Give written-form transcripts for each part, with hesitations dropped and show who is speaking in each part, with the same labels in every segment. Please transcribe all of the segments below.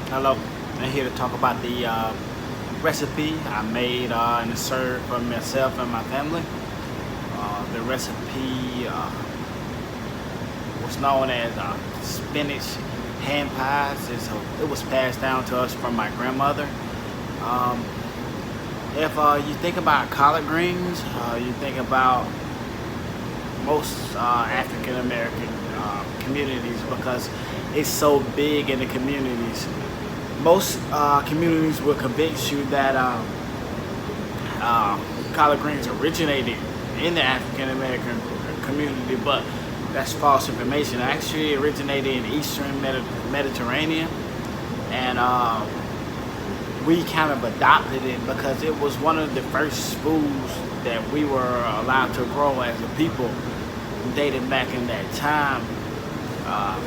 Speaker 1: Hello, I'm here to talk about the recipe I made and served for myself and my family. The recipe was known as spinach hand pies. It was passed down to us from my grandmother. Um, if you think about collard greens, you think about most African American communities because it's so big in the communities. Most communities will convince you that collard greens originated in the African American community, but that's false information. It actually originated in Eastern Mediterranean, and we kind of adopted it because it was one of the first foods that we were allowed to grow as a people, dating back in that time. Uh,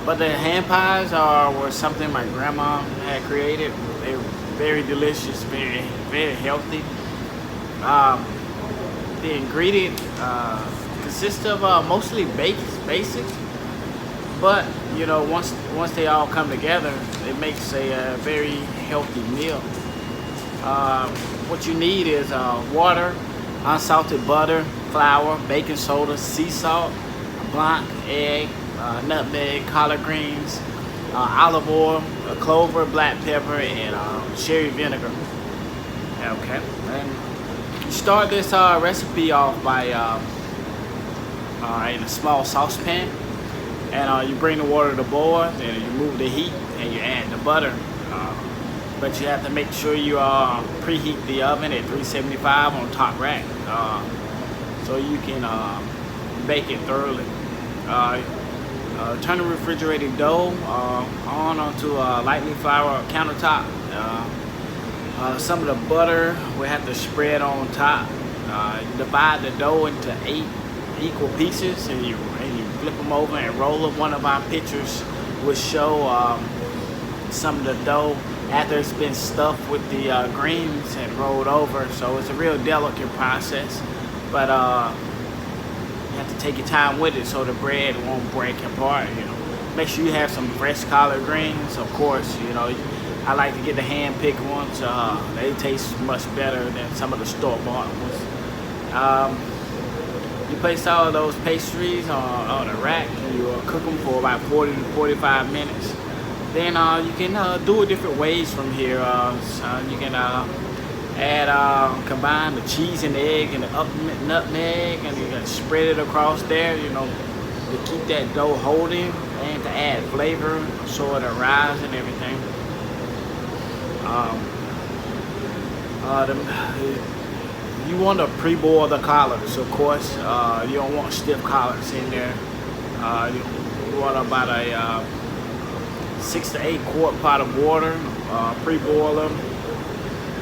Speaker 1: but the hand pies were something my grandma had created. They were very delicious, very healthy. Um, the ingredient consists of mostly basic, but once they all come together, it makes a very healthy meal. What you need is water, unsalted butter, flour, baking soda, sea salt, blanc, egg, nutmeg, collard greens, olive oil, clover, black pepper, and sherry vinegar. Okay, and you start this recipe off by in a small saucepan, and you bring the water to boil, and you move the heat, and you add the butter. But you have to make sure you preheat the oven at 375 on top rack, so you can bake it thoroughly. Turn the refrigerated dough on onto a lightly floured countertop. Some of the butter we have to spread on top. Divide the dough into 8 equal pieces, and you flip them over and roll them. One of our pictures will show some of the dough after it's been stuffed with the greens and rolled over. So it's a real delicate process, but you have to take your time with it so the bread won't break apart. Make sure you have some fresh collard greens. Of course, I like to get the hand-picked ones. They taste much better than some of the store-bought ones. You place all of those pastries on a rack, and you cook them for about 40 to 45 minutes. Then you can do it different ways from here. So you can combine the cheese and the egg and the nutmeg, and you can spread it across there, to keep that dough holding and to add flavor so it'll rise and everything. You want to pre-boil the collards, of course. You don't want stiff collards in there. You want about a 6 to 8 quart pot of water. Pre-boil them.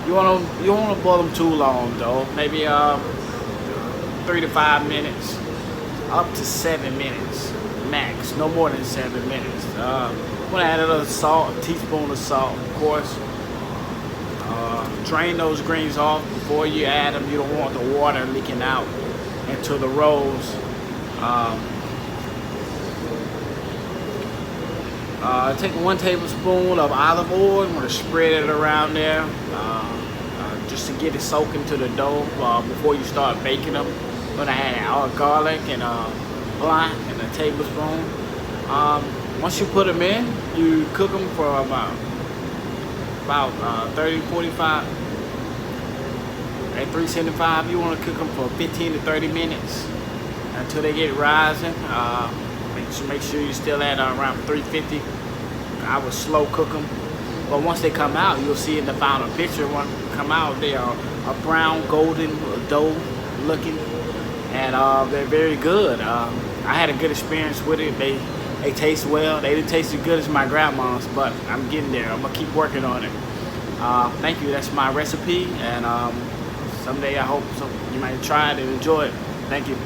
Speaker 1: You don't want to boil them too long though. Maybe 3 to 5 minutes, up to 7 minutes max. No more than 7 minutes. I'm gonna add a little salt, a teaspoon of salt, of course. Drain those greens off before you add them. You don't want the water leaking out into the rolls. Take 1 tablespoon of olive oil. I'm going to spread it around there just to get it soaked into the dough before you start baking them. I'm going to add garlic and blanc and a tablespoon. Once you put them in, you cook them for about 30 45 at 375. You want to cook them for 15 to 30 minutes until they get rising. Make sure you still at around 350. I would slow cook them, but once they come out, you'll see in the final picture when they come out, they are a brown golden dough looking, and they're very good. I had a good experience with it. They taste well. They didn't taste as good as my grandma's, but I'm getting there. I'm gonna keep working on it. Thank you. That's my recipe, and someday I hope you might try it and enjoy it. Thank you.